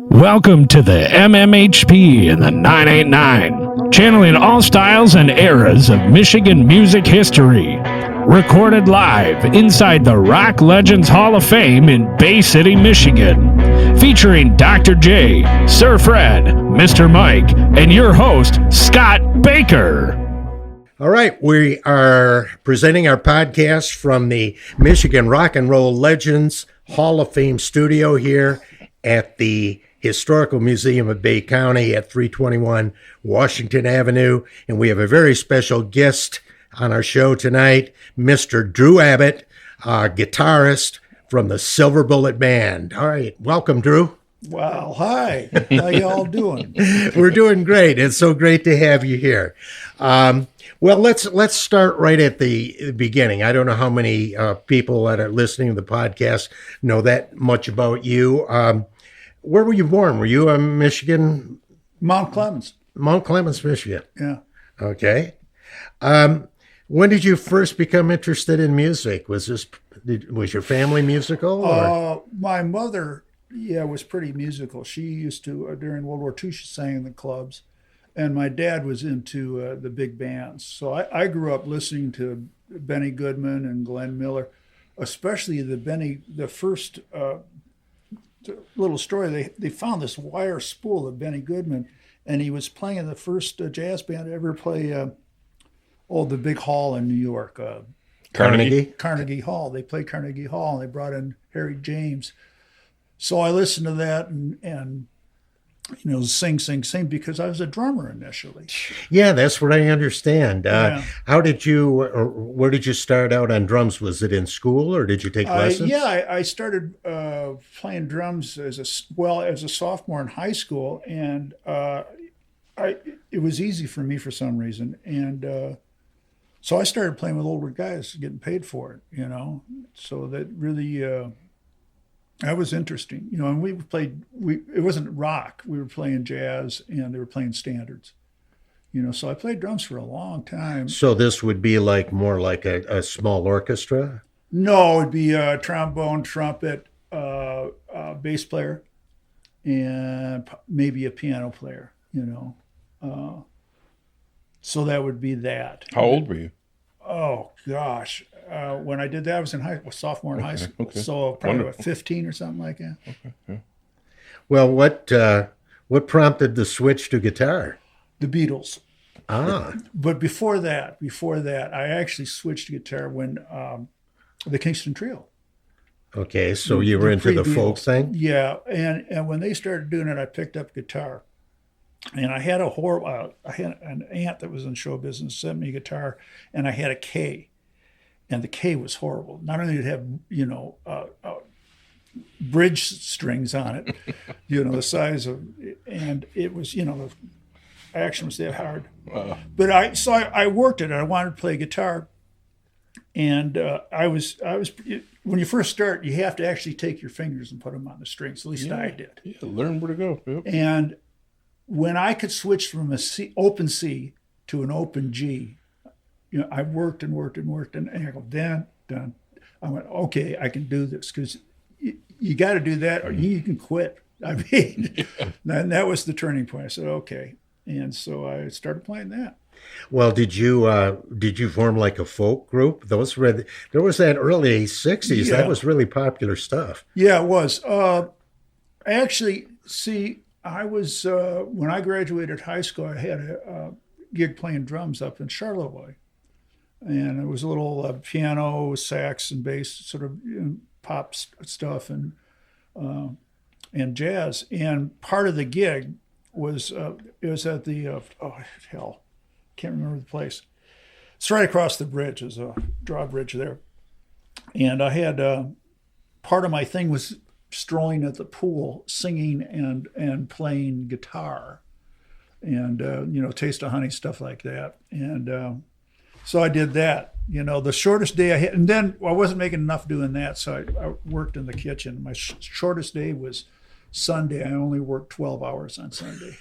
Welcome to the MMHP in the 989, channeling all styles and eras of Michigan music history. Recorded live inside the Rock Legends Hall of Fame in Bay City, Michigan. Featuring Dr. J, Sir Fred, Mr. Mike, and your host, Scott Baker. All right, we are presenting our podcast from the Michigan Rock and Roll Legends Hall of Fame studio here at the Historical Museum of Bay County at 321 Washington Avenue. And we have a very special guest on our show tonight, Mr. Drew Abbott, guitarist from the Silver Bullet Band. All right, welcome, Drew. Wow, hi. How y'all doing? We're doing great. It's so great to have you here. Well, let's start right at the beginning. I don't know how many people that are listening to the podcast know that much about you. Where were you born? Were you a Michigan? Mount Clemens. Mount Clemens, Michigan. Yeah. Okay. When did you first become interested in music? Was your family musical? Or? My mother, was pretty musical. She used to, during World War II, she sang in the clubs. And my dad was into the big bands. So I grew up listening to Benny Goodman and Glenn Miller, especially the first little story. They found this wire spool of Benny Goodman, and he was playing in the first jazz band to ever play the big hall in New York. Carnegie Hall. They played Carnegie Hall, and they brought in Harry James. So I listened to that and sing, because I was a drummer initially. Yeah, that's what I understand. How did you, or where did you start out on drums? Was it in school, or did you take lessons? I started playing drums as a sophomore in high school, and it was easy for me for some reason, and so I started playing with older guys, getting paid for it, So that really. That was interesting, and we played, it wasn't rock, we were playing jazz and they were playing standards, so I played drums for a long time. So this would be more like a small orchestra? No, it'd be a trombone, trumpet, bass player, and maybe a piano player, so that would be that. How old were you? Oh, gosh. When I did that, I was sophomore in high school, so probably 15 or something like that. Okay. Yeah. Well, what prompted the switch to guitar? The Beatles. Ah. But before that, I actually switched to guitar when the Kingston Trio. Okay, so you were into the folk thing? Yeah, and when they started doing it, I picked up guitar. And I had an aunt that was in show business, sent me a guitar, and I had a K. And the K was horrible. Not only did it have, bridge strings on it, the size of, and it was, the action was that hard. But I worked it, and I wanted to play guitar. And I was when you first start, you have to actually take your fingers and put them on the strings. At least I did. Yeah, learn where to go. Yep. And when I could switch from open C to an open G, I worked and I go, done. I went, okay, I can do this, because you got to do that or you can quit. I mean, and that was the turning point. I said, okay. And so I started playing that. Well, did you form like a folk group? There was that early 60s. Yeah. That was really popular stuff. Yeah, it was. Actually, see, I was, when I graduated high school, I had a gig playing drums up in Charlevoix. And it was a little piano, sax, and bass, sort of pop stuff and jazz. And part of the gig was it was at the can't remember the place. It's right across the bridge. There's a drawbridge there, and I had part of my thing was strolling at the pool, singing and playing guitar, and Taste of Honey, stuff like that, and. So I did that, the shortest day I had, and then I wasn't making enough doing that, so I worked in the kitchen. My shortest day was Sunday. I only worked 12 hours on Sunday.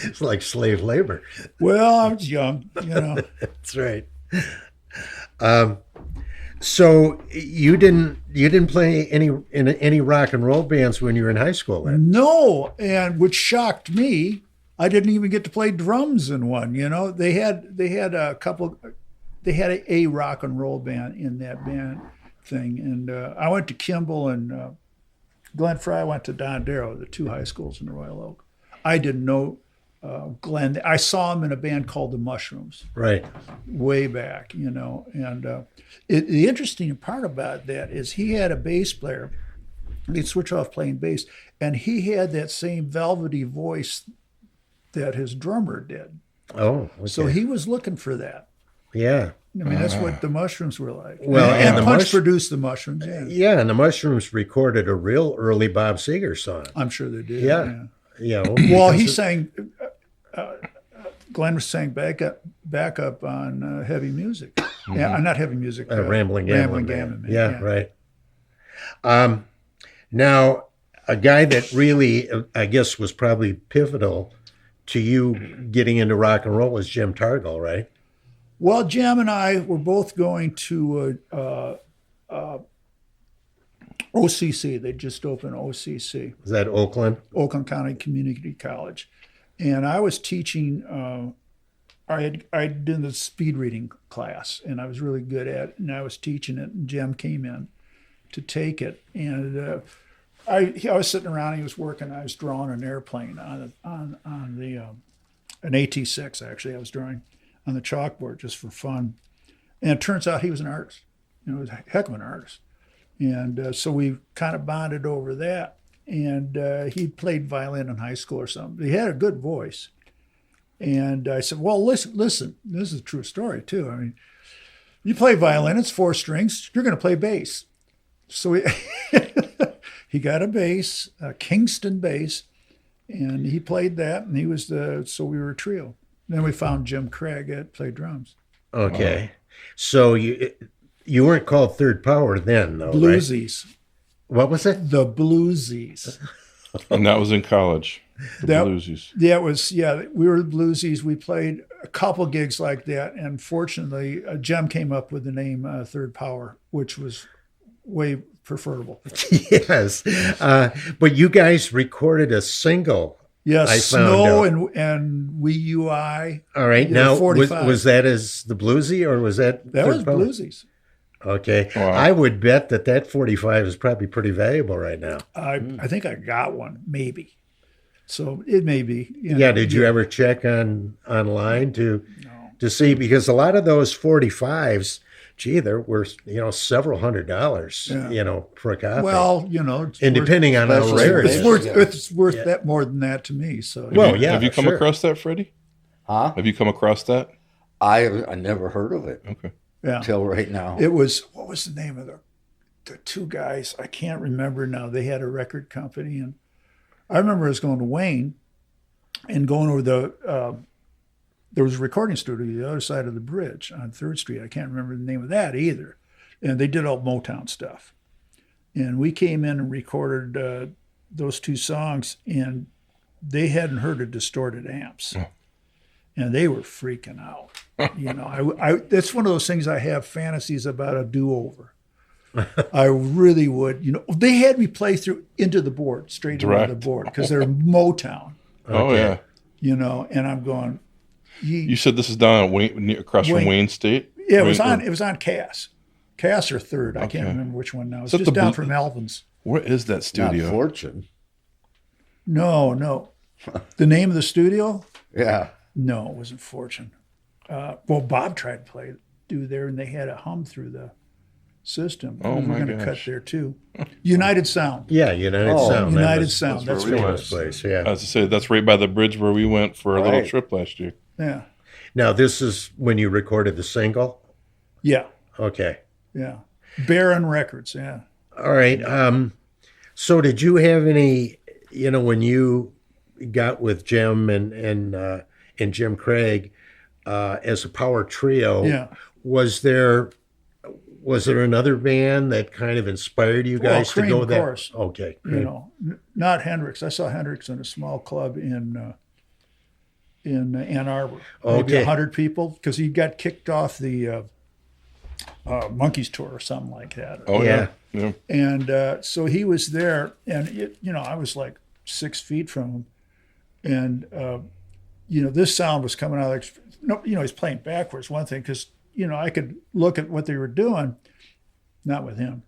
It's like slave labor. Well, I was young, That's right. So you didn't play in any rock and roll bands when you were in high school then? No, and which shocked me, I didn't even get to play drums in one. You know, they had a couple, they had a rock and roll band in that band thing, and I went to Kimball and Glenn Fry went to Don Darrow, the two high schools in Royal Oak. I didn't know Glenn. I saw him in a band called the Mushrooms, Right. way back, you know. And the interesting part about that is he had a bass player. He'd switch off playing bass, and he had that same velvety voice that his drummer did. Oh, okay. So he was looking for that. Yeah. I mean, that's what the Mushrooms were like. Well, and the Punch produced the Mushrooms. Yeah, Yeah, and the Mushrooms recorded a real early Bob Seger song. I'm sure they did. Yeah. You know, Well, because he sang. Glenn was sang backup on heavy music. Yeah, not heavy music. Rambling Rambling Gambling Man. Man. Yeah, right. Now, a guy that really, I guess, was probably pivotal to you getting into rock and roll was Jim Targall, right? Well, Jim and I were both going to OCC. They just opened OCC, Is that Oakland? Oakland County Community College, and I was teaching. I did the speed reading class, and I was really good at it, and I was teaching it, and Jim came in to take it, and I was sitting around, he was working, I was drawing an airplane on an AT-6, actually, I was drawing on the chalkboard just for fun, and it turns out he was an artist, you know, he was a heck of an artist, and so we kind of bonded over that, and he played violin in high school or something. He had a good voice. And I said, well, listen, this is a true story too. I mean, you play violin, it's 4 strings, you're going to play bass. So he got a bass, a Kingston bass, and he played that, and he was so we were a trio. Then we found Jim Craig that played drums. Okay. So you weren't called Third Power then, though, Bluesies. right? What was it? The Bluesies. And that was in college. The Bluesies. We were the Bluesies. We played a couple gigs like that, and fortunately, Jim came up with the name Third Power, which was way preferable. Yes. But you guys recorded a single. Yes, I found Snow out. and Wee UI. All right. Yeah, Now, 45. was that as the Bluesy or was that? That Third was Power? Bluesies. Okay. Wow. I would bet that 45 is probably pretty valuable right now. I think I got one, maybe. So it may be. Yeah. Did you ever check online to see? Because a lot of those 45s, gee, they're worth, several $100s, for a copy. Well, and depending on how rare it is. it's worth that more than that to me. So Have you come across that, Freddie? Huh? Have you come across that? I never heard of it Okay. until right now. It was, what was the name of the two guys? I can't remember now. They had a record company, and I remember I was going to Wayne and going over there was a recording studio the other side of the bridge on 3rd Street. I can't remember the name of that either. And they did all Motown stuff. And we came in and recorded those 2 songs, and they hadn't heard of distorted amps. Oh. And they were freaking out. I that's one of those things I have fantasies about a do-over. I really would. They had me play through into the board, straight into the board, because they're Motown. Oh, yeah. And I'm going. You said this is down at Wayne, across from Wayne State? Yeah, it was on Cass or 3rd. I can't remember which one now. It's just down from Elvin's. Where is that studio? Not Fortune. No. The name of the studio? Yeah. No, it wasn't Fortune. Well, Bob tried to do there, and they had a hum through the system. Oh, we were my going to cut gosh. there too. United Sound. Yeah, United Sound. United Sound. that's That's where we what it went. was. Place, yeah. I was to say, that's right by the bridge where we went for a little Right. trip last year. Yeah. Now, this is when you recorded the single? Yeah. Okay. Yeah. Baron Records. Yeah. All right. So did you have any, when you got with Jim and Jim Craig as a power trio, Yeah. was there another band that kind of inspired you guys Cream, to go of there? course. Okay. Not Hendrix. I saw Hendrix in a small club in Ann Arbor. Maybe Okay. 100 people, because he got kicked off the Monkeys tour or something like that. Oh Yeah. yeah. And so he was there, and I was like 6 feet from him, and this sound was coming out like, he's playing backwards. One thing, because I could look at what they were doing, not with him.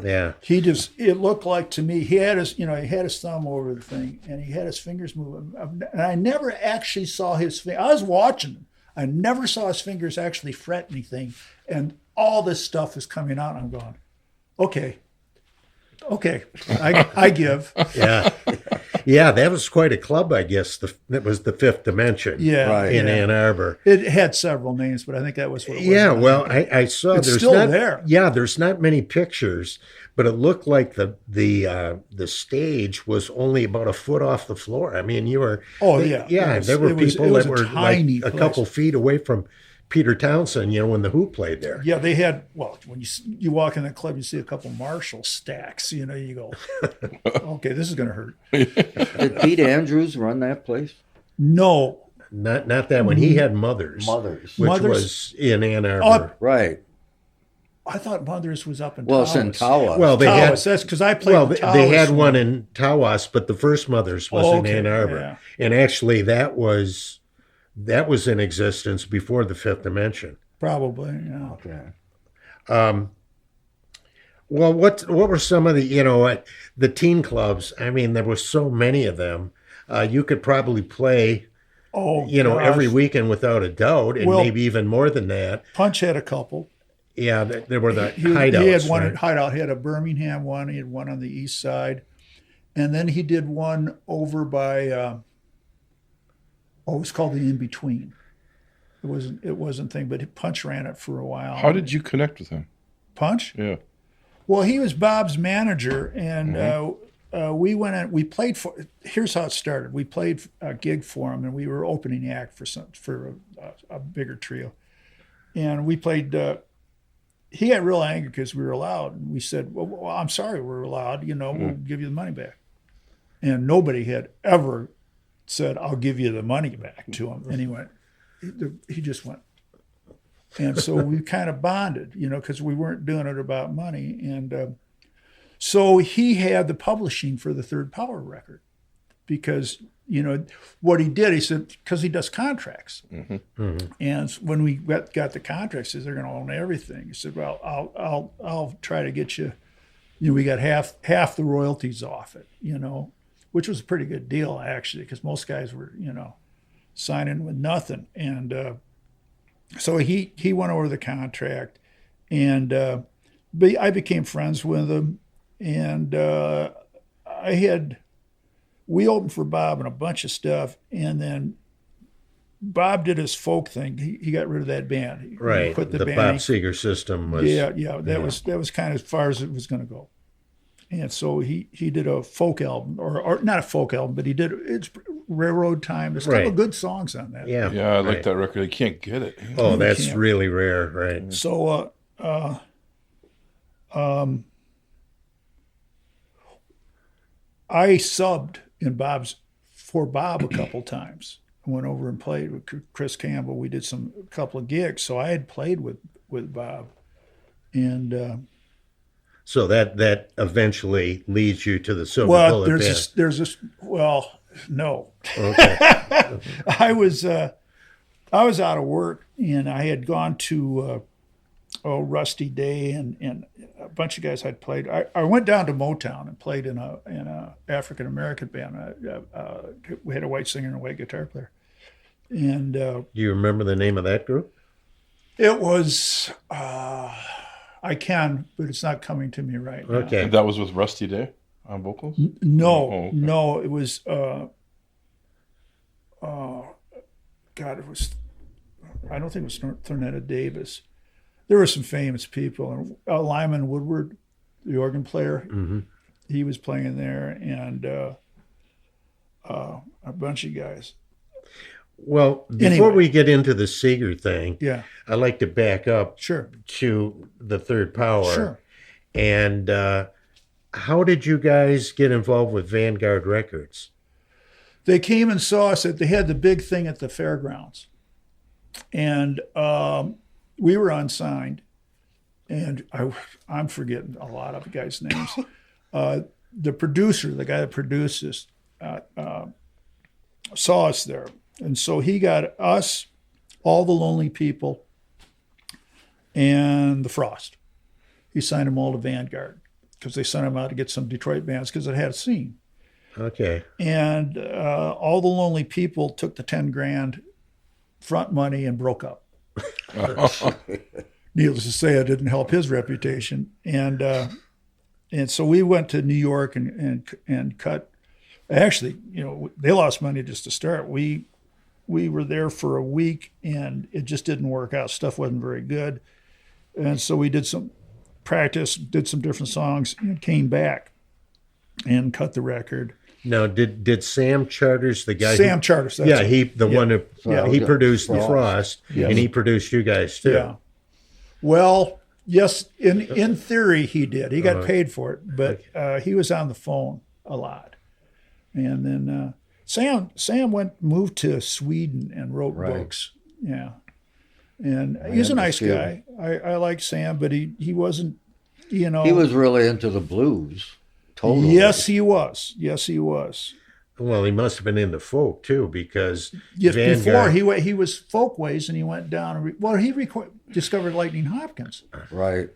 Yeah. It looked like to me, he had his thumb over the thing, and he had his fingers moving, and I never actually saw his finger. I was watching him. I never saw his fingers actually fret anything, and all this stuff is coming out, and I'm going, okay, I give. Yeah. Yeah, that was quite a club, I guess. That was the Fifth Dimension. Yeah, Right. In Ann Arbor. It had several names, but I think that was what it was. Yeah, well, I saw It's there's still not, there. Yeah, there's not many pictures, but it looked like the stage was only about a foot off the floor. I mean, you were. Oh, yeah. Yeah, there were people it was that a were tiny like a place. couple feet away from Peter Townsend. When the Who played there. Yeah, they had. Well, when you walk in the club, you see a couple Marshall stacks. You go, okay, this is going to hurt. Did Pete Andrews run that place? No, Not that one. He had Mothers. Mothers. Which Mothers? was in Ann Arbor. Oh, Right. I thought Mothers was up in Well, Tawas. it's in Tawas. Well, they had. Tawas. That's because I played. Well, the they had Tawas one in Tawas, but the first Mothers was Okay, in Ann Arbor, yeah. and actually that was in existence before the Fifth Dimension. Probably. Yeah. Okay. Well, what were some of the teen clubs? I mean, there were so many of them. You could probably play, Oh, every gosh. weekend without a doubt, and Well- maybe even more than that. Punch had a couple. Yeah, there were the He hideouts. had one right? at Hideout. He had a Birmingham one. He had one on the east side, and then he did one over by. It was called the In Between. It wasn't thing, but Punch ran it for a while. How did you connect with him? Punch? Yeah. Well, he was Bob's manager, and we went in. We played for. Here's how it started. We played a gig for him, and we were opening act for a bigger trio, and we played. He got real angry because we were loud, and we said, "Well, I'm sorry, we're loud. We'll give you the money back." And nobody had ever said, "I'll give you the money back" to him. And he just went. And so we kind of bonded, because we weren't doing it about money. And so he had the publishing for the Third Power record because, what he did, he said, because he does contracts. Mm-hmm. Mm-hmm. And when we got the contracts, he said, they're going to own everything. He said, well, I'll try to get you, we got half the royalties off it, which was a pretty good deal, actually, because most guys were, signing with nothing. And so he went over the contract, and I became friends with him, and we opened for Bob and a bunch of stuff, and then Bob did his folk thing. He got rid of that band. He Right. put The band. Bob Seger system was. Yeah. That was kind of as far as it was going to go. And so he did a folk album, or not a folk album, but it's Railroad Time. There's a couple Right. of good songs on that. Yeah. Yeah, I like right. that record. I can't get it. Oh, that's can't. really rare, right? So I subbed for Bob a couple times. I went over and played with Chris Campbell. We did a couple of gigs, so I had played with Bob, and So that eventually leads you to the Silver well, Bullet Band. there's this. Well, no, Okay. I was out of work, and I had gone to Rusty Day and a bunch of guys I'd played. I went down to Motown and played in a African American band. We had a white singer and a white guitar player, and Do you remember the name of that group? it was I can, but it's not coming to me right now. Okay. That was with Rusty Day on vocals? No, Oh, okay. no, it was. God, it was. I don't think it was Thornetta Davis. There were some famous people, and Lyman Woodward, the organ player, he was playing there, and a bunch of guys. Well, before Anyway. we get into the Seger thing, Yeah, I'd like to back up sure, to the Third Power. sure. And how did you guys get involved with Vanguard Records? They came and saw us they had the big thing at the fairgrounds, and we were unsigned, and I'm forgetting a lot of the guys' names. The producer, the guy that produced this, saw us there. And so he got us, All the Lonely People, and the Frost. He signed them all to Vanguard because they sent them out to get some Detroit bands because it had a scene. Okay. And All the Lonely People took the 10 grand front money and broke up. Needless to say, it didn't help his reputation. And so we went to New York and cut. Actually, they lost money just to start. We were there for a week, and it just didn't work out. Stuff wasn't very good. And so we did some practice, did some different songs, and came back and cut the record. Now, did Sam Charters, the guy? Sam Charters. One who he produced the Frost, and he produced you guys too. Yeah. Well, yes, in theory he did. He got paid for it, but he was on the phone a lot. And then Sam moved to Sweden and wrote books. Yeah. And he's a nice guy. I like Sam, but he wasn't, He was really into the blues. Totally. Yes, he was. Well, he must have been into folk too, because before he was folkways, and he went down. He discovered Lightning Hopkins. Right.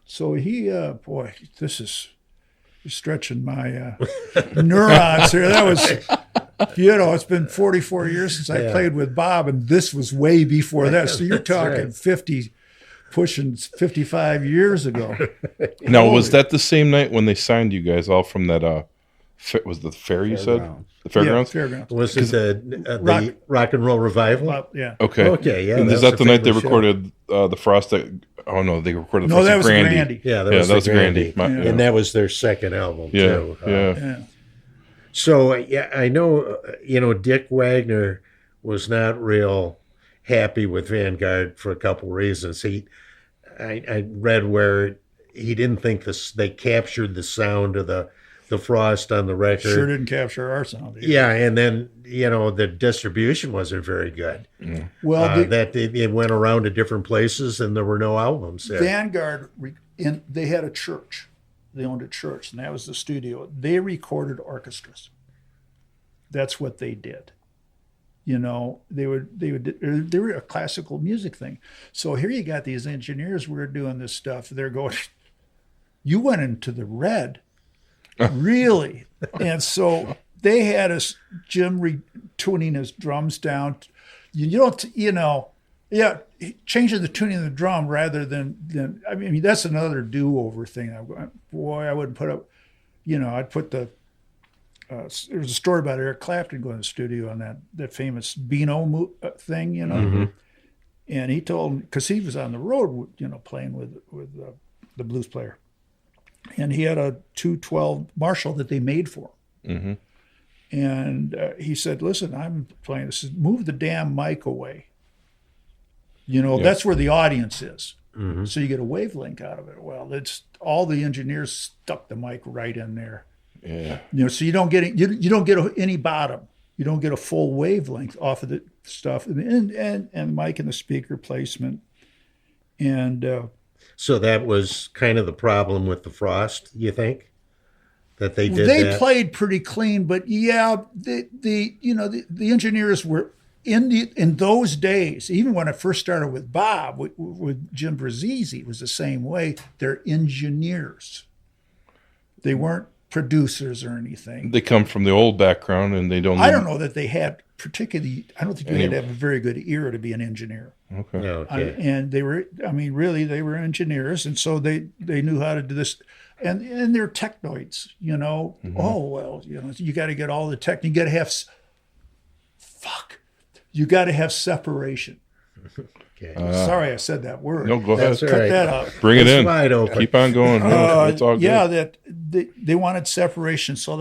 So you're stretching my neurons here. That was, it's been 44 years since I played with Bob, and this was way before that. So you're talking 50, pushing 55 years ago. Now, was that the same night when they signed you guys all from that, was the fair you said? The fairgrounds? Yeah, fairgrounds. Was it the rock and roll revival? Yeah. Okay, yeah. And is that the night they recorded the Frost? They recorded the Frost. That was Grandy. Yeah, that was Grandy. And that was their second album too. Yeah. So I know, Dick Wagner was not real happy with Vanguard for a couple reasons. I read where he didn't think they captured the sound of the Frost on the record. Sure didn't capture our sound either. Yeah, and then the distribution wasn't very good. Mm. Well, that it went around to different places and there were no albums there. Vanguard, they had a church. They owned a church, and that was the studio. They recorded orchestras. That's what they did. They were a classical music thing. So here you got these engineers who are doing this stuff. They're going, you went into the red, really? And so they had Jim tuning his drums down. Changing the tuning of the drum rather than that's another do-over thing. I wouldn't put up, I'd put the. There's a story about Eric Clapton going to the studio on that famous Beano thing, Mm-hmm. And he told him, because he was on the road, playing with the blues player, and he had a 212 Marshall that they made for him. Mm-hmm. And he said, "Listen, I'm playing this. Move the damn mic away. That's where the audience is. Mm-hmm. So you get a wavelength out of it." Well, it's all the engineers stuck the mic right in there. Yeah. So you don't get any bottom. You don't get a full wavelength off of the stuff, and the mic and the speaker placement, and so that was kind of the problem with the Frost. You think that they did? They played pretty clean, but the engineers were in those days. Even when I first started with Bob, with Jim Brazzi, it was the same way. They're engineers. They weren't producers or anything. They come from the old background, and they don't. I don't know that they had particularly. I don't think you had to have a very good ear to be an engineer. Okay. And they were. Really, they were engineers, and so they knew how to do this. And they're technoids, Mm-hmm. Oh well, you got to get all the tech. You got to have. You got to have separation. Okay. Sorry, I said that word. No, go ahead. Cut that out. Bring it in. Wide open. Keep on going. It's all good. Yeah, that they wanted separation, so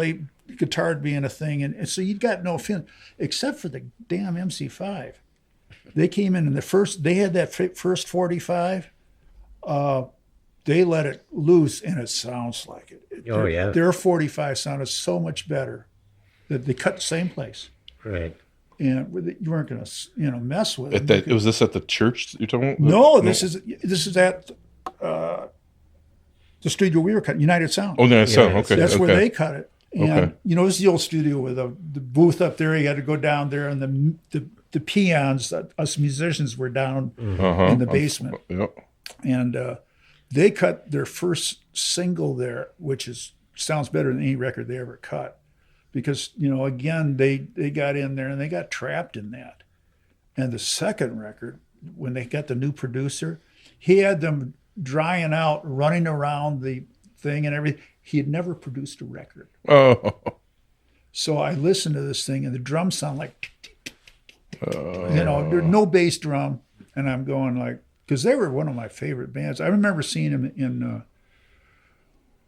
guitar being a thing, and so you got no feeling except for the damn MC5. They came in they had that first 45. They let it loose, and it sounds like it. Yeah. Their 45 sounded so much better that they cut the same place. Right. and you weren't going to, mess with At them. that, was this at the church you're talking about? No, this is at the studio we were cutting, United Sound. Oh, no, so okay. That's okay. where they cut it. And Okay. this is the old studio with the booth up there. You had to go down there, and the peons, us musicians, were down in the basement. Yep. And they cut their first single there, which sounds better than any record they ever cut, because again they got in there and they got trapped in that. And the second record, when they got the new producer, he had them drying out, running around the thing and everything. He had never produced a record. Oh. So I listened to this thing, and the drums sound like, there's no bass drum, and I'm going like, because they were one of my favorite bands. I remember seeing them in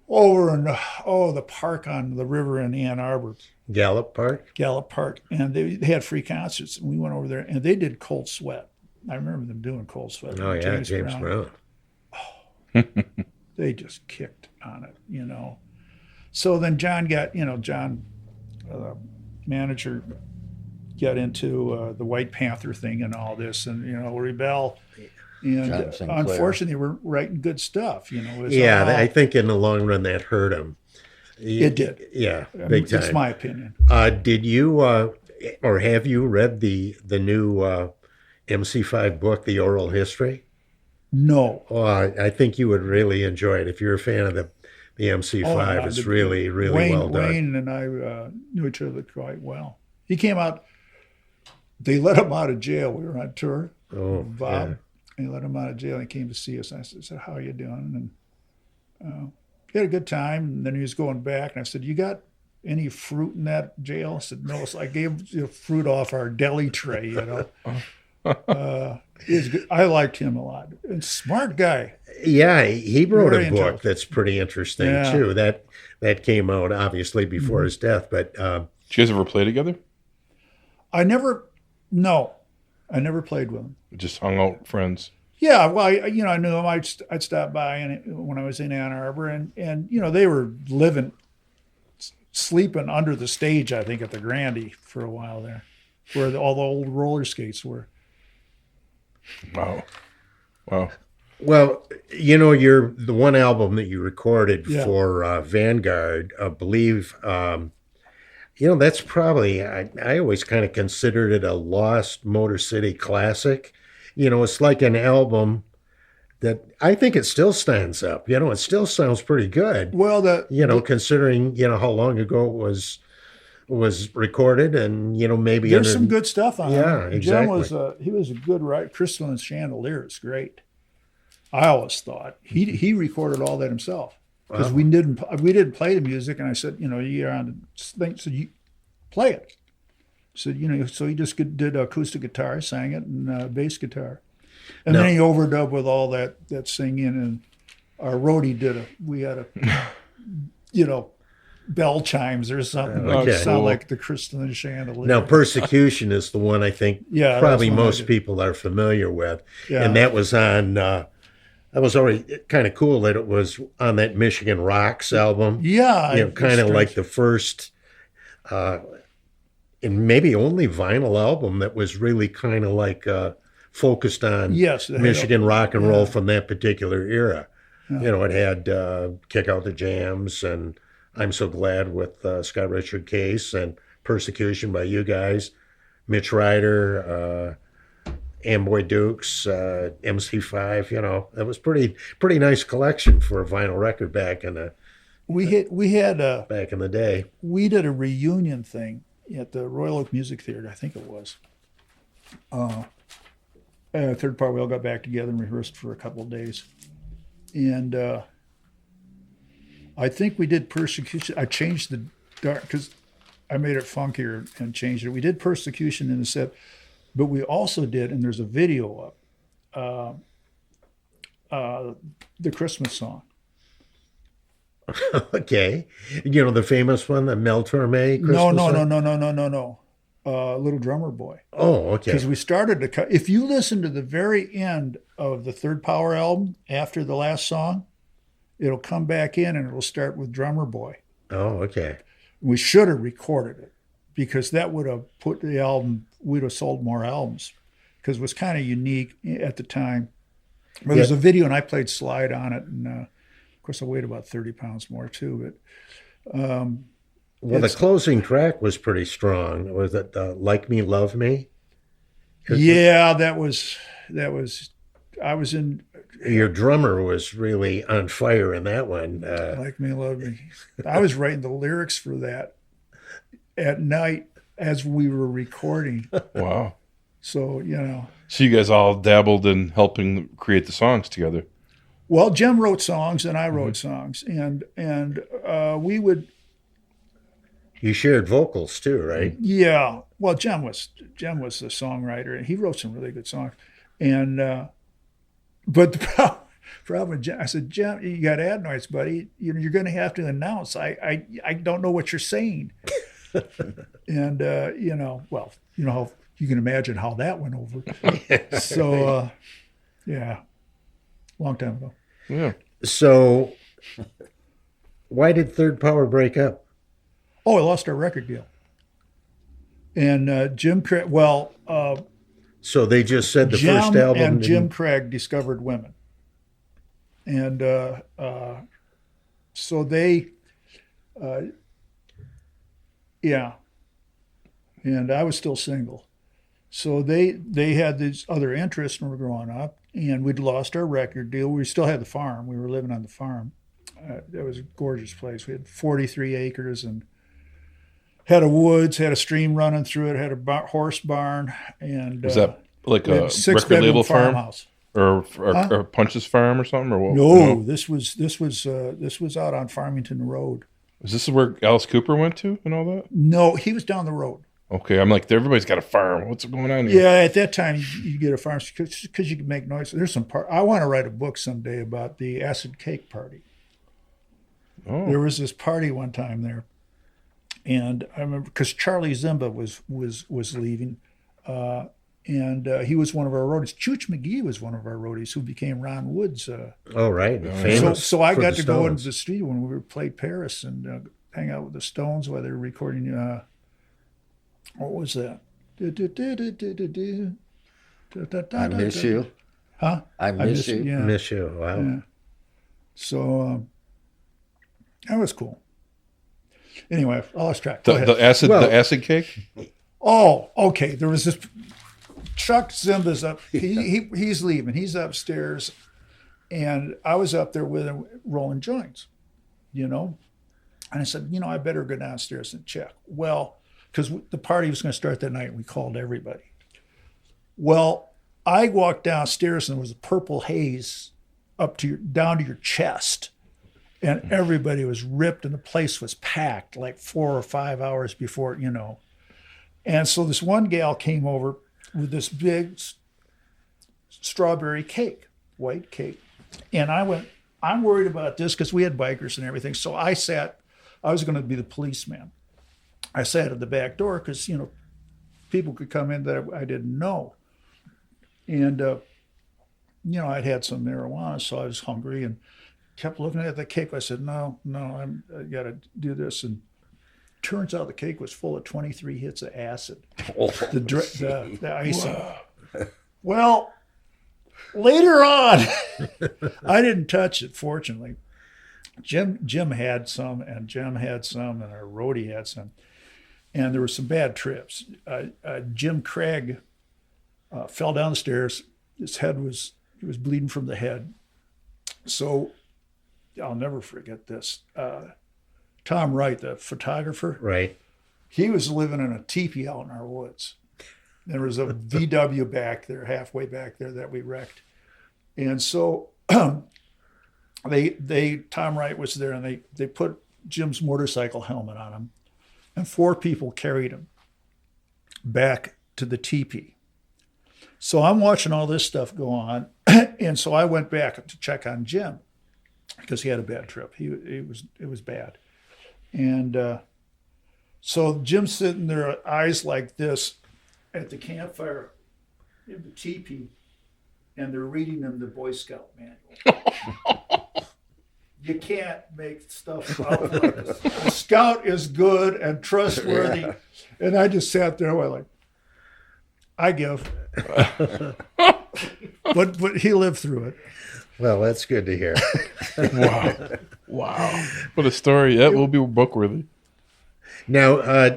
over in the park on the river in Ann Arbor, Gallup Park. and they had free concerts, and we went over there, and they did Cold Sweat. I remember them doing Cold Sweat. Oh yeah, James Brown. They just kicked on it, So then John got, manager, got into the White Panther thing and all this, and Rebel, and John Sinclair. unfortunately, we're writing good stuff. I think in the long run that hurt him. It did. Yeah, big time. It's my opinion. Did you or have you read the new MC5 book, The Oral History? No. Oh, I think you would really enjoy it if you're a fan of the MC5. It's really, really well done. Wayne and I knew each other quite well. He came out. They let him out of jail. We were on tour. Oh, Bob. yeah. And he let him out of jail. He came to see us. And I said, "How are you doing?" And he had a good time. And then he was going back. And I said, "You got any fruit in that jail?" I said, "No." So I gave fruit off our deli tray. He was good. I liked him a lot. And smart guy. Yeah, he wrote Very a book intelligent. that's pretty interesting Yeah. too. That came out obviously before his death, but Did you guys ever play together? I never played with him. Just hung out, friends. Yeah, well, I knew him. I'd stop by when I was in Ann Arbor, and they were sleeping under the stage, I think, at the Grandy for a while there, where all the old roller skates were. Wow. well, you're the one album that you recorded Yeah. for Vanguard, I believe. That's probably I always kind of considered it a lost Motor City classic. It's like an album that I think it still stands up. It still sounds pretty good. Well, Considering how long ago it was recorded, and maybe there's some good stuff on it. Yeah, exactly. Jim he was a good writer. Crystal and Chandelier is great. I always thought he recorded all that himself, because we didn't play the music, and I said, you're on the thing, so you play it. So so he just did acoustic guitar, sang it, and bass guitar, and then he overdubbed with all that singing, and our roadie we had bell chimes or something Okay. sound like the Crystal and Chandelier. Now, Persecution is the one I think Yeah, probably that's one I most did. people are familiar with. Yeah. And that was on, that was already kind of cool that it was on that Michigan Rocks album. Yeah, Kind of like the first and maybe only vinyl album that was really kind of like focused on Michigan rock and roll from that particular era. It had Kick Out the Jams and I'm So Glad with Scott Richard Case and Persecution by you guys, Mitch Ryder, Amboy Dukes, MC5. It was pretty nice collection for a vinyl record back in the day. We did a reunion thing at the Royal Oak Music Theater, I think it was. Third part, we all got back together and rehearsed for a couple of days, and I think we did Persecution. I changed the dark because I made it funkier and changed it. We did Persecution in the set, but we also did, and there's a video up, the Christmas song. Okay. The famous one, the Mel Torme Christmas song? No. Little Drummer Boy. Oh, okay. Because we started to cut. If you listen to the very end of the Third Power album after the last song, it'll come back in and it'll start with Drummer Boy. Oh, okay. We should have recorded it, because that would have put the album, we'd have sold more albums because it was kind of unique at the time. But there's a video, and I played slide on it, and of course I weighed about 30 pounds more too. But well, the closing track was pretty strong. Was it "Like Me, Love Me"? Yeah, that was. I was in. Your drummer was really on fire in that one. Like Me, Love Me. I was writing the lyrics for that at night as we were recording. Wow. So, you know. So you guys all dabbled in helping create the songs together. Well, Jim wrote songs and I wrote songs, and we would. You shared vocals too, right? Yeah. Well, Jim was the songwriter, and he wrote some really good songs. And but the problem with Jim, I said, Jim, you got adenoids, buddy. You're going to have to announce. I don't know what you're saying. And well, how you can imagine how that went over. So, yeah, long time ago. Yeah. So, why did Third Power break up? Oh, I lost our record deal. And Jim Craig, so they just said the Jim first album. And Jim Craig discovered women. And so they, yeah. And I was still single. So they had these other interests when we were growing up, and we'd lost our record deal. We still had the farm. We were living on the farm. It was a gorgeous place. We had 43 acres and had a woods, had a stream running through it, had a horse barn, and was that like a record label farmhouse or Punch's farm or something, or what? No, this was out on Farmington Road. Is this where Alice Cooper went to and all that? No, he was down the road. Okay, I'm like, everybody's got a farm. What's going on here? Yeah, at that time you get a farm because you can make noise. There's some part. I want to write a book someday about the acid cake party. Oh. There was this party one time there, and I remember because Charlie Zimba was leaving, and he was one of our roadies. Chooch McGee was one of our roadies who became Ron Wood's. Oh, right, famous. So I got to go Stones. into the studio when we played Paris and hang out with the Stones while they were recording. What was that? I Miss You. Huh? I Miss You. Yeah. Miss You. Wow. Yeah. So that was cool. Anyway, I lost track. Go ahead. The acid cake. Oh, okay. There was this Chuck Zimba's up. He's leaving. He's upstairs, and I was up there with him rolling joints, And I said, I better go downstairs and check. Well, because the party was going to start that night, and we called everybody. Well, I walked downstairs, and there was a purple haze down to your chest, and everybody was ripped, and the place was packed like 4 or 5 hours before, And so this one gal came over with this big strawberry cake, white cake, and I went, I'm worried about this because we had bikers and everything. So I was going to be the policeman. I sat at the back door because, people could come in that I didn't know. And, I'd had some marijuana, so I was hungry and kept looking at the cake. I said, no, I got to do this. And turns out the cake was full of 23 hits of acid. The icing. Well, later on, I didn't touch it, fortunately. Jim had some, and our roadie had some. And there were some bad trips. Jim Craig fell down the stairs. He was bleeding from the head. So I'll never forget this. Tom Wright, the photographer, Right. he was living in a teepee out in our woods. There was a VW back there, halfway back there, that we wrecked. And so Tom Wright was there, and they put Jim's motorcycle helmet on him. And 4 people carried him back to the teepee. So I'm watching all this stuff go on. And so I went back to check on Jim because he had a bad trip. It was bad. And so Jim's sitting there, eyes like this at the campfire in the teepee, and they're reading him the Boy Scout manual. you can't make stuff up like this. The Scout is good and trustworthy. Yeah. And I just sat there like, I give. but he lived through it. Well, that's good to hear. Wow. What a story. That will be book worthy. Now,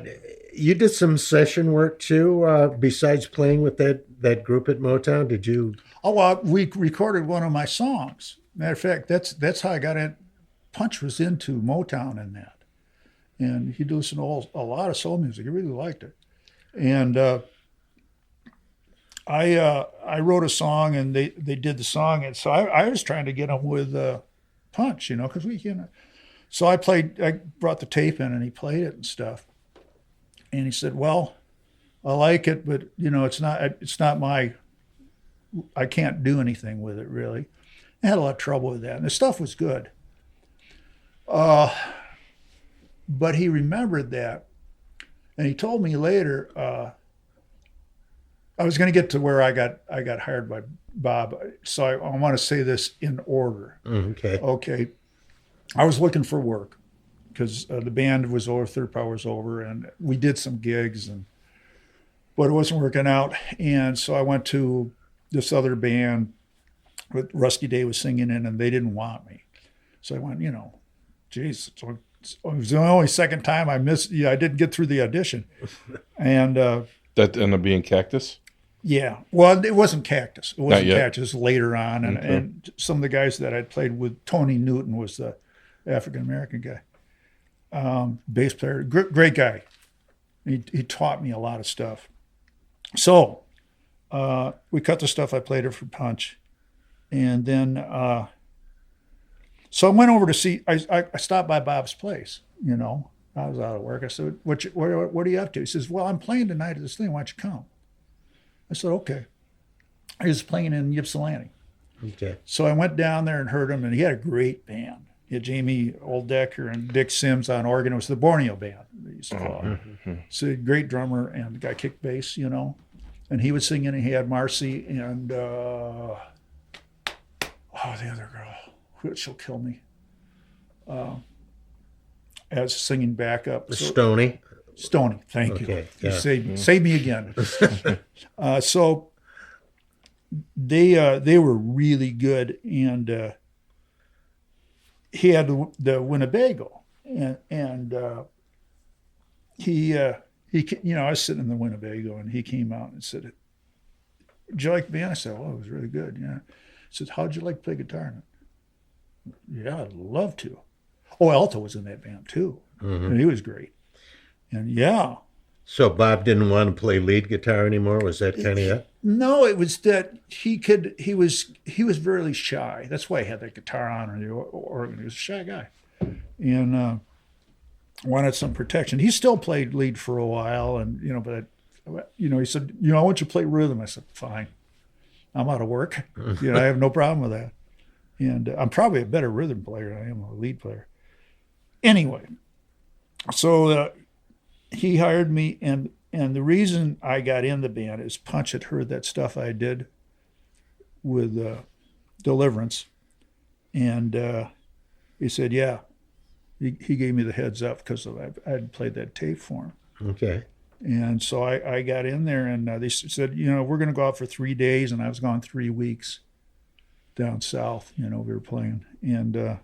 you did some session work too, besides playing with that group at Motown. Did you? Oh, we recorded one of my songs. Matter of fact, that's how I got in. Punch was into Motown and that. And he listened to a lot of soul music. He really liked it. And I wrote a song, and they did the song, and so I was trying to get him with Punch, because So I brought the tape in, and he played it and stuff. And he said, "Well, I like it, but it's not my. I can't do anything with it really." I had a lot of trouble with that, and the stuff was good. But he remembered that, and he told me later. I was going to get to where I got hired by Bob, so I want to say this in order. Okay. Okay. I was looking for work because the band was over, Third Power was over, and we did some gigs, but it wasn't working out. And so I went to this other band that Rusty Day was singing in, and they didn't want me. So I went, geez, it was the only second time I didn't get through the audition. And that ended up being Cactus? Yeah. Well, it wasn't Cactus. It wasn't Not yet. Cactus. Later on. And, Okay. and some of the guys that I'd played with, Tony Newton was the African-American guy. Bass player. Great guy. He taught me a lot of stuff. So we cut the stuff I played it for Punch. And then, so I went over to see, I stopped by Bob's place, I was out of work. I said, what are you up to? He says, well, I'm playing tonight at this thing. Why don't you come? I said, okay. He was playing in Ypsilanti. Okay. So I went down there and heard him, and he had a great band. He had Jamie Oldecker and Dick Sims on organ. It was the Borneo band, they used to call it. Mm-hmm. So a great drummer, and the guy kicked bass, and he was singing, and he had Marcy and, the other girl, she'll kill me, as singing backup. Stoney. Stony, thank you. Okay, yeah. Save me again. So they were really good, and he had the Winnebago, and he I was sitting in the Winnebago, and he came out and said, "Did you like the band?" I said, "Oh, it was really good." Yeah. He said, "How'd you like to play guitar in it?" "Yeah, I'd love to." Oh, Alto was in that band too, and he was great. And yeah. So Bob didn't want to play lead guitar anymore? Was that kind of it? No, it was that he was very shy. That's why he had that guitar on the organ. He was a shy guy. And wanted some protection. He still played lead for a while, and but he said, I want you to play rhythm. I said, fine. I'm out of work. I have no problem with that. And I'm probably a better rhythm player than I am a lead player. Anyway, so he hired me, and the reason I got in the band is Punch had heard that stuff I did with Deliverance, and he said, yeah. He gave me the heads up because I had played that tape for him. Okay. And so I got in there, and they said, we're going to go out for 3 days, and I was gone 3 weeks down south. We were playing, and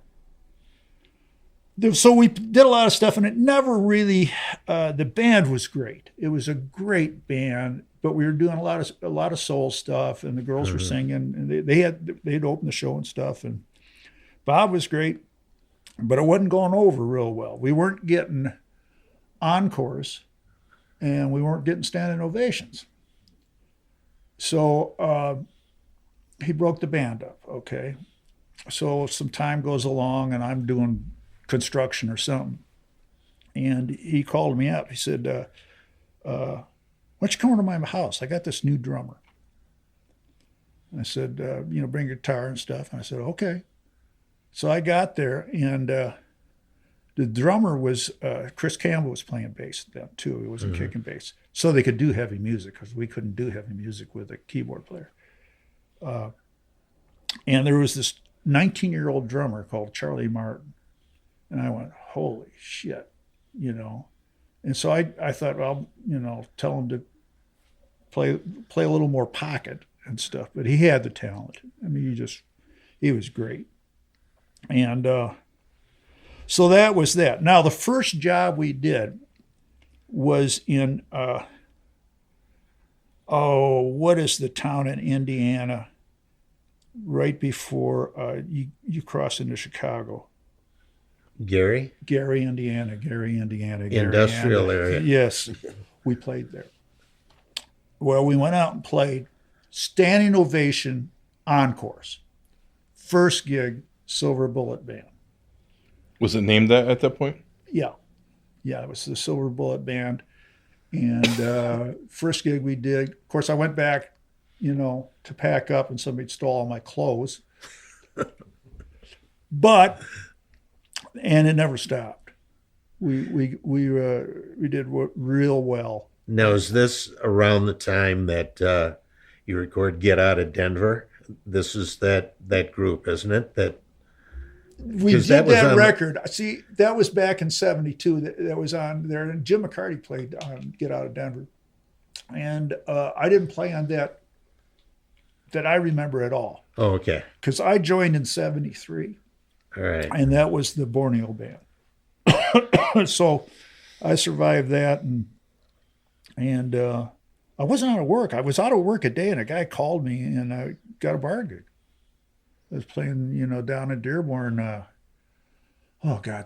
so we did a lot of stuff, and it never really. The band was great. It was a great band, but we were doing a lot of soul stuff, and the girls were singing, and they'd opened the show and stuff, and Bob was great, but it wasn't going over real well. We weren't getting encores, and we weren't getting standing ovations. So he broke the band up. Okay, so some time goes along, and I'm doing construction or something, and he called me up. He said, why don't you come over to my house? I got this new drummer. I said, bring your guitar and stuff. And I said, okay. So I got there, and the drummer was Chris Campbell was playing bass then too. He wasn't kicking bass, so they could do heavy music because we couldn't do heavy music with a keyboard player. And there was this 19-year-old drummer called Charlie Martin. And I went, holy shit, you know. And so I thought, well, you know, tell him to play a little more pocket and stuff. But he had the talent. I mean, he was great. And so that was that. Now, the first job we did was in, what is the town in Indiana right before you cross into Chicago? Gary, Indiana. industrial area. Yes, we played there. Well, we went out and played standing ovation encores. First gig, Silver Bullet Band. Was it named that at that point? Yeah, it was the Silver Bullet Band. And first gig we did, of course, I went back, you know, to pack up, and somebody stole all my clothes. And it never stopped. We did real well. Now, is this around the time that you record "Get Out of Denver"? This is that group, isn't it? We did that record. See, that was back in '72. That was on there, and Jim McCarty played on "Get Out of Denver," and I didn't play on that I remember at all. Oh, okay. Because I joined in '73. All right. And that was the Borneo Band. So I survived that, and I wasn't out of work. I was out of work a day, and a guy called me, and I got a bar gig. I was playing, you know, down in Dearborn.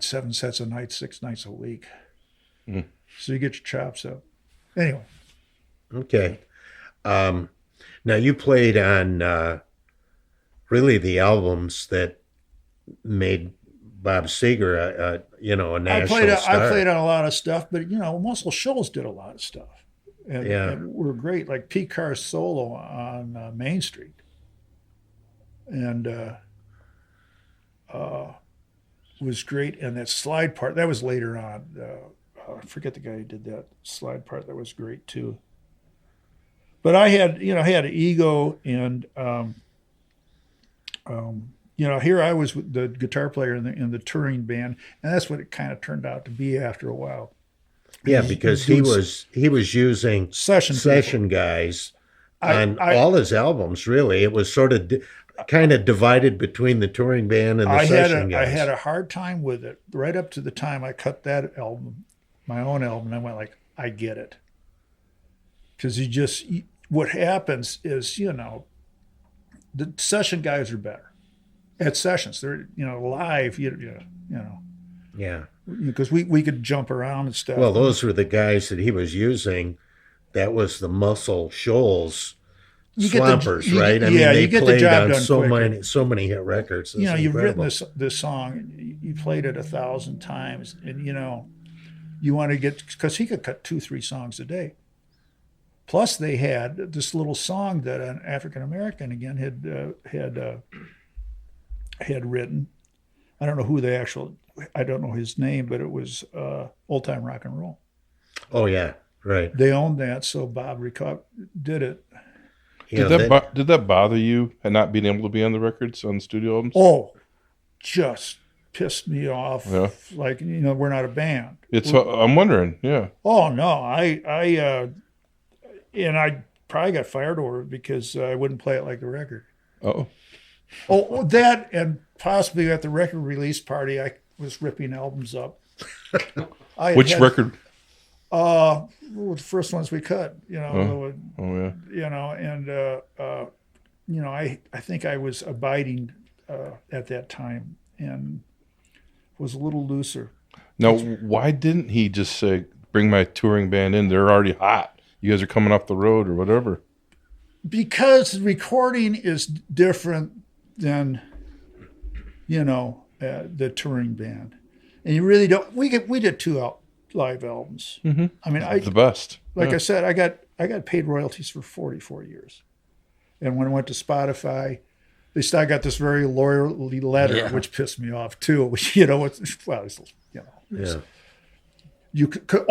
7 sets a night, 6 nights a week. Mm. So you get your chops up. Anyway. Okay. Now you played on really the albums that made Bob Seger a national star. I played on a lot of stuff, but you know, Muscle Shoals did a lot of stuff, and were great. Like Pete Carr's solo on Main Street, and was great. And that slide part that was later on. I forget the guy who did that slide part. That was great too. But I had ego, and here I was with the guitar player in the touring band, and that's what it kind of turned out to be after a while. Yeah, because he was using session guys on all his albums. Really, it was sort of kind of divided between the touring band and the session guys. I had a hard time with it right up to the time I cut that album, my own album. And I went like, I get it, because what happens is, you know, the session guys are better at sessions. They're, you know, live, you know. Yeah. Because we could jump around and stuff. Well, those were the guys that he was using. That was the Muscle Shoals Swampers, right? I mean, they played on so many hit records. You know, you've written this song, you played it 1,000 times, and you know, you want to get, because he could cut 2-3 songs a day. Plus, they had this little song that an African American again had written. I don't know who I don't know his name, but it was Old Time Rock and Roll. Oh yeah, right. They owned that, so Bob did it. Did that bother you and not being able to be on the records, on the studio albums? Oh, just pissed me off. Yeah. Like, you know, we're not a band. I'm wondering, yeah. Oh no, I probably got fired over it because I wouldn't play it like the record. Oh, that, and possibly at the record release party, I was ripping albums up. Which record? The first ones we cut, you know. Yeah. You know, and you know, I think I was abiding at that time and was a little looser. Now, why didn't he just say, "Bring my touring band in"? They're already hot. You guys are coming off the road or whatever. Because recording is different than, you know, the touring band, and you really don't. We did 2 live albums. Mm-hmm. I mean, the best. Like I said, I got paid royalties for 44 years, and when I went to Spotify, I got this very lawyerly letter, which pissed me off too. You know, you could.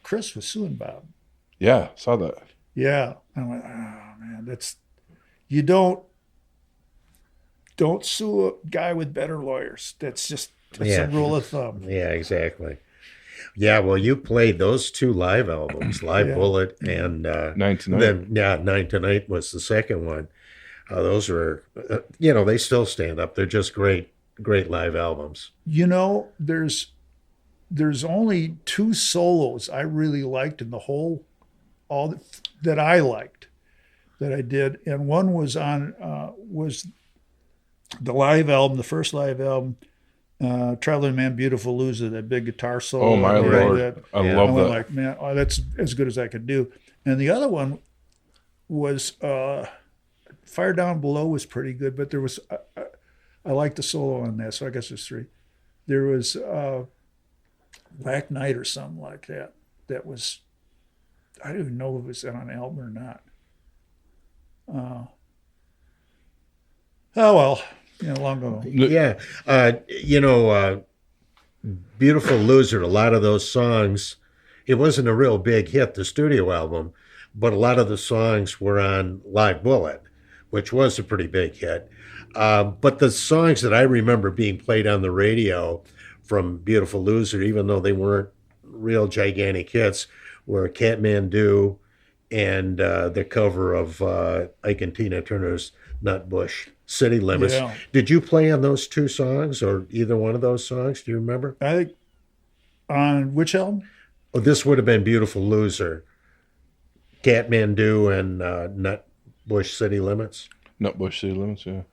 Chris was suing Bob. Yeah, saw that. Yeah, I went, oh man, you don't don't sue a guy with better lawyers. That's a rule of thumb. Yeah, exactly. Yeah, well, you played those 2 live albums, Live Bullet and 9 to 9. Then 9 to 9 was the second one. Those were, they still stand up. They're just great live albums. There's only 2 solos I really liked in the whole, that I liked, that I did, and one was was the live album, the first live album. Traveling Man, Beautiful Loser, that big guitar solo. Oh my Lord. I love that. Like, man, that's as good as I could do. And the other one was Fire Down Below was pretty good, but there was I liked the solo on that, so I guess there's 3. There was Black Knight or something like that. That was, I don't even know if it was on an album or not. Oh well. Long ago. Yeah. Beautiful Loser, a lot of those songs, it wasn't a real big hit, the studio album, but a lot of the songs were on Live Bullet, which was a pretty big hit. But the songs that I remember being played on the radio from Beautiful Loser, even though they weren't real gigantic hits, were Kathmandu and the cover of Ike and Tina Turner's Nutbush City Limits. Yeah. Did you play on those 2 songs or either one of those songs? Do you remember? I think on which album? Oh, this would have been Beautiful Loser. Kathmandu and Nutbush City Limits. Nutbush City Limits, yeah.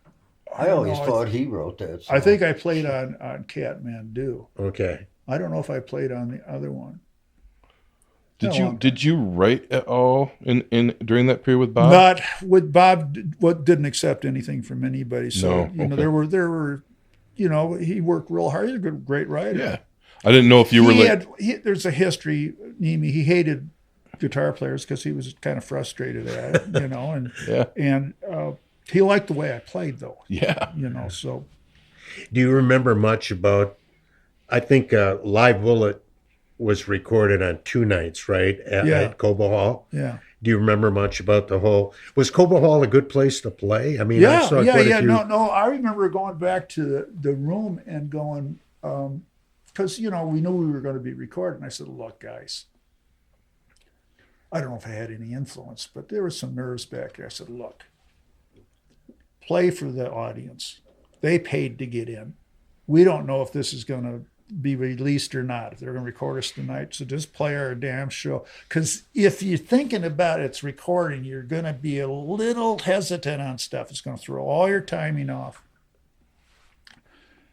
I always thought he wrote that song. I think I played on Kathmandu. Okay. I don't know if I played on the other one. Did you write at all in during that period with Bob? Not with Bob. Didn't accept anything from anybody. So No, okay. there were, he worked real hard. He's a great writer. Yeah, I didn't know if you were there's a history. He hated guitar players because he was kind of frustrated at it, and and he liked the way I played though. Yeah, So. Do you remember much about? I think Live Bullet was recorded on 2 nights, right? At Cobo Hall. Yeah. Do you remember much about the whole? Was Cobo Hall a good place to play? I mean, I saw quite a few. No. I remember going back to the room and going, because we knew we were going to be recording. I said, "Look, guys, I don't know if I had any influence, but there was some nerves back there." I said, "Look, play for the audience. They paid to get in. We don't know if this is going to be released or not, if they're going to record us tonight. So just play our damn show. Because if you're thinking about it's recording, you're going to be a little hesitant on stuff. It's going to throw all your timing off."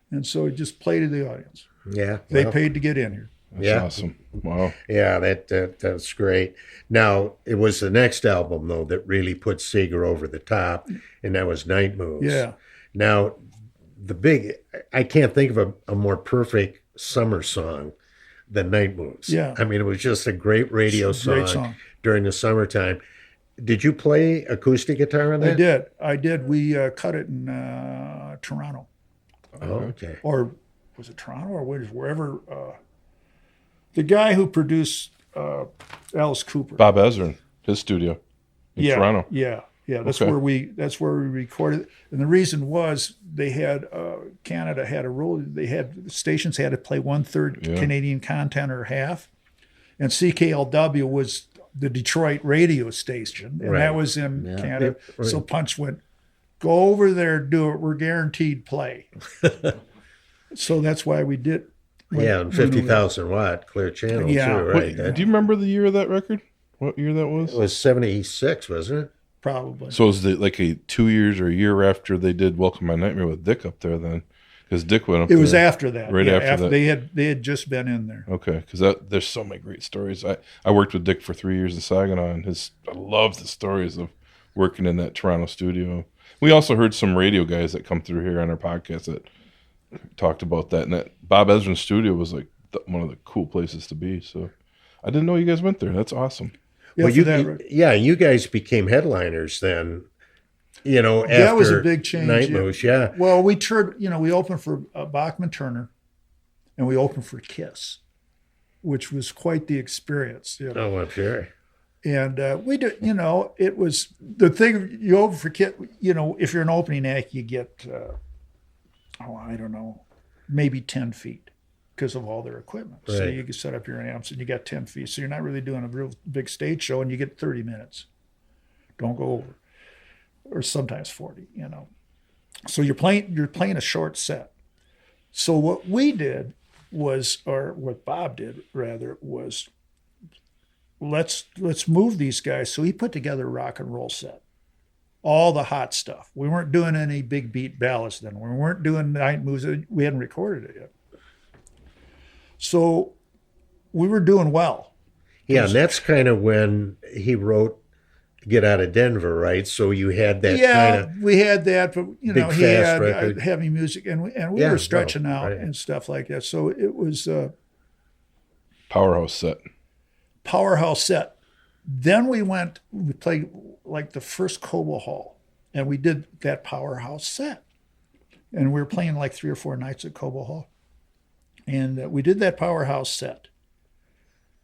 And so he just played to the audience. Yeah. They paid to get in here. That's awesome. Wow. Yeah, that's great. Now, it was the next album, though, that really put Seger over the top, and that was Night Moves. Yeah. Now, I can't think of a more perfect summer song than Night Moves. Yeah. I mean, it was just a great radio song during the summertime. Did you play acoustic guitar on that? I did. We cut it in Toronto. Oh, okay. Or was it Toronto or wherever? The guy who produced Alice Cooper. Bob Ezrin, his studio in Toronto. Yeah. That's where we recorded. And the reason was they had Canada had a rule. Stations had to play 1/3 Canadian content or half, and CKLW was the Detroit radio station, and that was in Canada. Right. So Punch went, "Go over there, do it. We're guaranteed play." So that's why we did. And 50,000 watt clear channel too, right? Wait, do you remember the year of that record? What year that was? It was 76, wasn't it? Probably. So was it like 2 years or a year after they did Welcome My Nightmare with Dick up there then? Because Dick went up there. It was after that. Right after that. They had just been in there. Okay, because there's so many great stories. I worked with Dick for 3 years in Saginaw, and I love the stories of working in that Toronto studio. We also heard some radio guys that come through here on our podcast that talked about that. And that Bob Ezrin's studio was like one of the cool places to be. So I didn't know you guys went there. That's awesome. Yeah, well, you guys became headliners then. After that was a big change. Night Moves, yeah. Well, we toured. We opened for Bachman Turner, and we opened for Kiss, which was quite the experience. Oh, I'm sure. And we did, it was the thing you over forget, if you're an opening act, you get, I don't know, maybe 10 feet because of all their equipment. Right. So you can set up your amps and you got 10 feet. So you're not really doing a real big stage show and you get 30 minutes. Don't go over. Or sometimes 40, So you're playing a short set. So what we did was, or what Bob did rather, was let's move these guys. So he put together a rock and roll set. All the hot stuff. We weren't doing any big beat ballads then. We weren't doing night moves. We hadn't recorded it yet. So we were doing well. Yeah, and that's kind of when he wrote Get Out of Denver, right? So you had that kind of we had that, but he fast had record. heavy music, and we were stretching out right. and stuff like that. So it was Powerhouse set. powerhouse set. Then we played like the first Cobo Hall, and we did that powerhouse set, and we were playing like 3 or 4 nights at Cobo Hall, and we did that powerhouse set,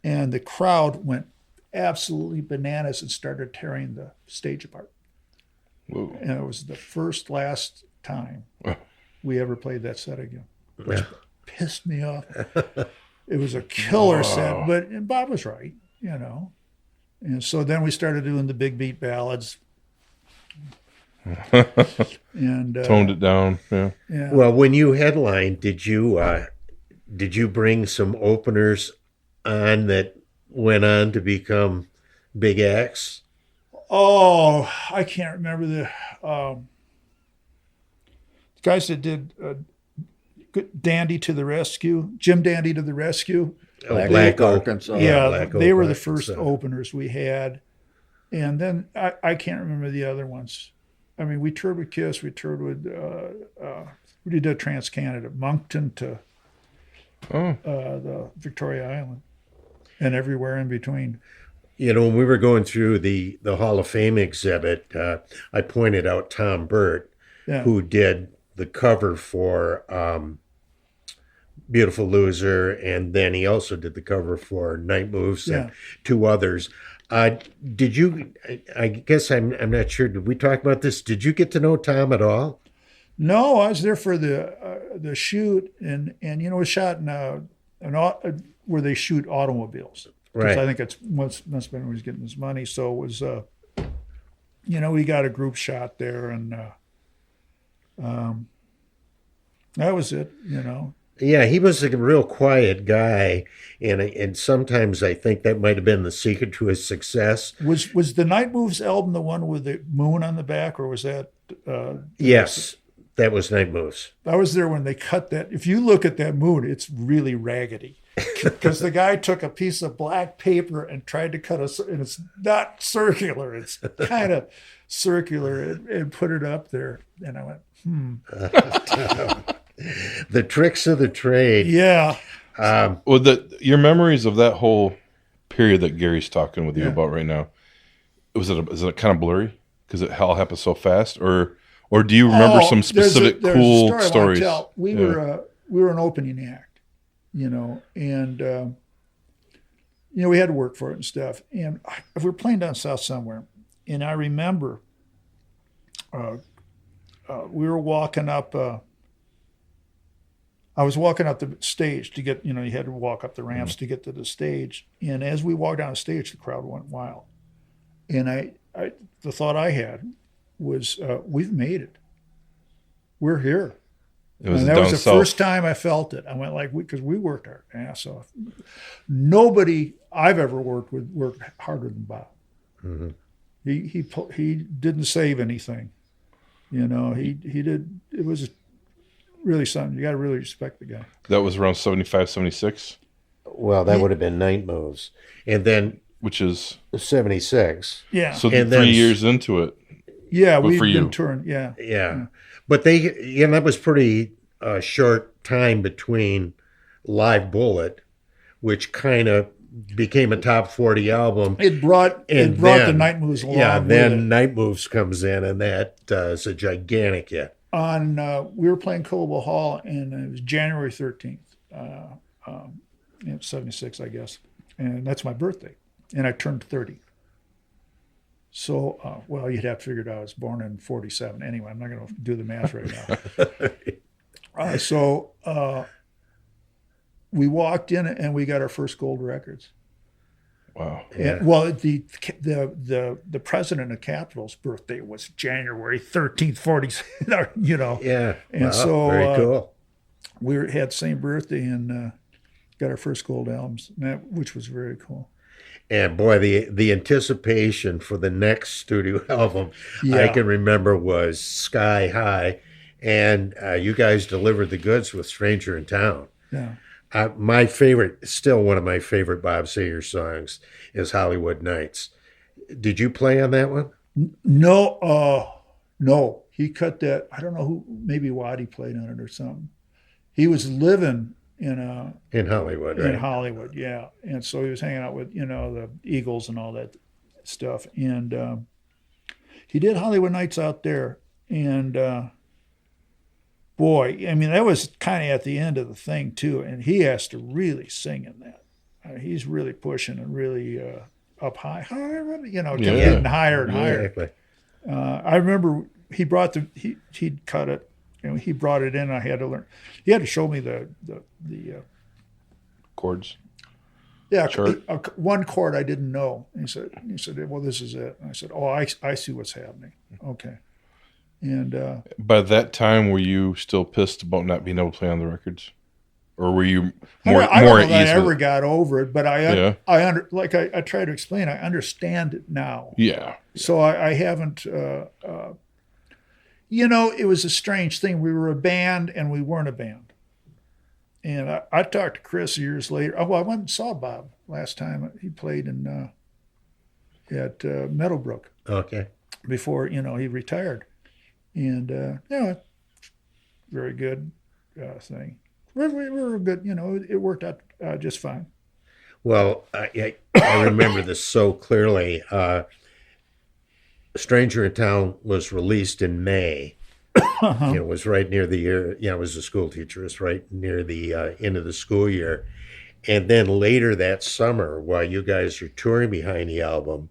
and the crowd went absolutely bananas and started tearing the stage apart. Whoa. And it was the last time we ever played that set again, which pissed me off. It was a killer set, and Bob was right, And so then we started doing the big beat ballads. And toned it down. Yeah. Well, when you headlined, did you bring some openers on that went on to become big acts? Oh, I can't remember the guys that did Dandy to the Rescue, Jim Dandy to the Rescue. Black Oak, Arkansas. Yeah, Black Oak, they were the Arkansas. first openers we had. And then I can't remember the other ones. I mean, we toured with Kiss, we toured with, we did Trans-Canada, Moncton to the Victoria Island and everywhere in between. When we were going through the Hall of Fame exhibit, I pointed out Tom Burt, who did the cover for Beautiful Loser, and then he also did the cover for Night Moves and 2 others. Did you, I guess I'm not sure, did we talk about this? Did you get to know Tom at all? No, I was there for the shoot, and it was shot in where they shoot automobiles. Right. I think it's must have been when he was getting his money. So it was, we got a group shot there, and that was it. Yeah, he was a real quiet guy, and sometimes I think that might have been the secret to his success. Was the Night Moves album the one with the moon on the back, or was that? Yes, that was Night Moves. I was there when they cut that. If you look at that moon, it's really raggedy because the guy took a piece of black paper and tried to cut and it's not circular. It's kind of circular and put it up there. And I went, The tricks of the trade. Yeah. Your memories of that whole period that Gary's talking with you about right now, is it kind of blurry because it all happened so fast, or do you remember some specific there's cool a story I stories? want to tell. We were an opening act, and we had to work for it and stuff. And we were playing down south somewhere, and I remember we were walking up. I was walking up the stage to get, you had to walk up the ramps to get to the stage. And as we walked down the stage, the crowd went wild. And the thought I had was, we've made it. We're here. And that was the first time I felt it. I went because we worked our ass off. Nobody I've ever worked with worked harder than Bob. Mm-hmm. He didn't save anything. He did. It was really something. You got to really respect the guy. That was around 75, 76? Well, that would have been Night Moves. And then... Which is... 76. Yeah. So 3 years into it. Yeah, we've been touring. Yeah. Yeah. But that was pretty short time between Live Bullet, which kind of became a top 40 album. It brought the Night Moves along. Yeah, then Night Moves comes in, and that is a gigantic hit. We were playing Cobo Hall, and it was January 13th, 76, I guess. And that's my birthday. And I turned 30. So, well, you'd have to figure it out. I was born in 47. Anyway, I'm not going to do the math right now. So we walked in and we got our first gold records. Wow. Yeah. And, well, the president of Capitol's birthday was January 13th, 47. You know. Yeah. And wow, so very cool. We had the same birthday and got our first gold albums, which was very cool. And boy, the anticipation for the next studio album, I can remember, was sky high. And you guys delivered the goods with Stranger in Town. Yeah. My favorite, still one of my favorite Bob Seger songs, is Hollywood Nights. Did you play on that one? No, no. He cut that. I don't know who. Maybe Waddy played on it or something. He was living in Hollywood, right? In Hollywood, yeah. And so he was hanging out with the Eagles and all that stuff. And he did Hollywood Nights out there. And boy, I mean, that was kind of at the end of the thing too. And he has to really sing in that. He's really pushing and really up high, getting higher and higher. Exactly. I remember he brought he'd cut it. He brought it in. And I had to learn. He had to show me the chords. Yeah, one chord I didn't know. And he said, well, this is it. And I said, oh, I see what's happening. Okay. And by that time, were you still pissed about not being able to play on the records, or were you more I don't know at that ease? I ever got over it, but I try to explain. I understand it now. Yeah. So I haven't. It was a strange thing. We were a band and we weren't a band. And I talked to Chris years later. Oh, well, I went and saw Bob last time. He played at Meadowbrook. Okay. Before he retired. And very good thing. We were good. It worked out just fine. Well, I remember this so clearly. Stranger in Town was released in May. It was right near the year. I was a school teacher. It was right near the end of the school year. And then later that summer, while you guys were touring behind the album,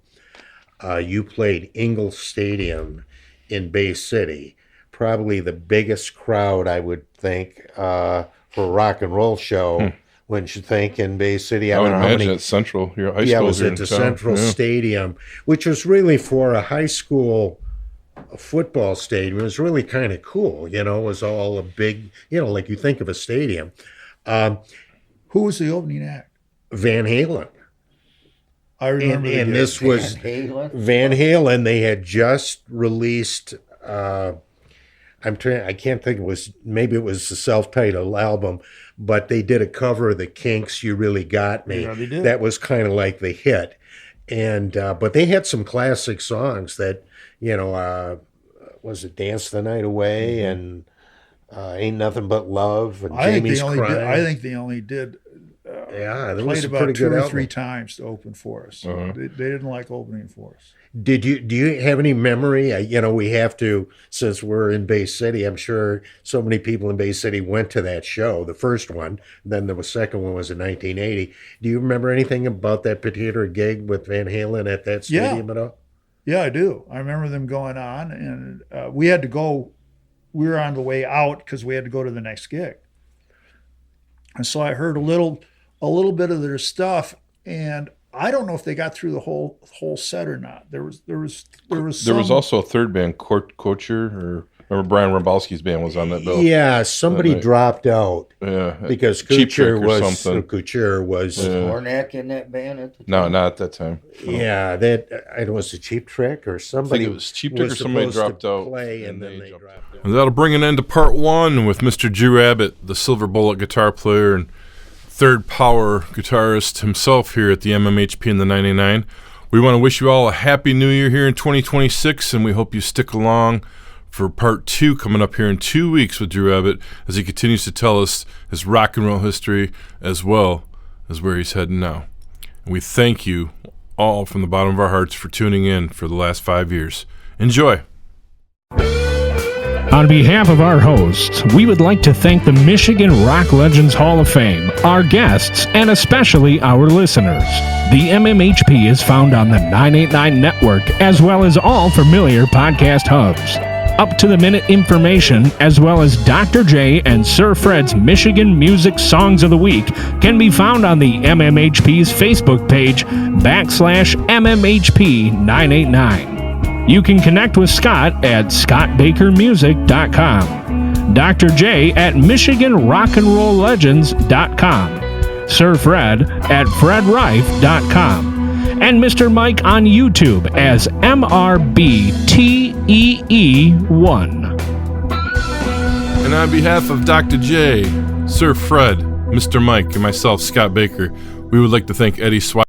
you played Ingalls Stadium in Bay City, probably the biggest crowd, I would think, for a rock and roll show. Wouldn't you think, in Bay City? I would imagine at Central. Your high school. Yeah, it was at the Central Stadium, which was really for a high school football stadium. It was really kind of cool. It was all a big, like you think of a stadium. Who was the opening act? Van Halen. I remember. And this was Van Halen. They had just released. I can't think. Maybe it was a self-titled album, but they did a cover of the Kinks' "You Really Got Me." Yeah, they did. That was kind of like the hit, and but they had some classic songs that was it "Dance the Night Away" and "Ain't Nothing But Love" and "Jamie's Crying." I think they only did. There played was a about pretty 2 good or album. 3 times to open for us. Uh-huh. They didn't like opening for us. Do you have any memory? We have to, since we're in Bay City. I'm sure so many people in Bay City went to that show, the first one. Then the second one was in 1980. Do you remember anything about that particular gig with Van Halen at that stadium at all? Yeah, I do. I remember them going on, and we had to go. We were on the way out because we had to go to the next gig. And so I heard a little bit of their stuff, and I don't know if they got through the whole set or not. There was also a third band, Kocher, or remember Brian Rambowski's band was on that bill. Yeah, somebody dropped out. Yeah, because Couture Couture was Hornak in that band at the time? No, not at that time. Yeah, it was a Cheap Trick or somebody. I think it was Cheap Trick or somebody dropped out. Play and then they dropped out. And that'll bring an end to part 1 with Mr. Drew Abbott, the Silver Bullet guitar player and third power guitarist himself here at the MMHP in the 99. We want to wish you all a happy new year here in 2026, and we hope you stick along for part 2 coming up here in 2 weeks with Drew Abbott as he continues to tell us his rock and roll history as well as where he's heading now. And we thank you all from the bottom of our hearts for tuning in for the last 5 years. Enjoy. On behalf of our hosts, we would like to thank the Michigan Rock Legends Hall of Fame, our guests, and especially our listeners. The MMHP is found on the 989 network, as well as all familiar podcast hubs. Up-to-the-minute information, as well as Dr. J and Sir Fred's Michigan Music Songs of the Week, can be found on the MMHP's Facebook page, /MMHP989. You can connect with Scott at scottbakermusic.com, Dr. J at michiganrockandrolllegends.com, Sir Fred at fredrife.com, and Mr. Mike on YouTube as MRBTEE1. And on behalf of Dr. J, Sir Fred, Mr. Mike, and myself, Scott Baker, we would like to thank Eddie Swire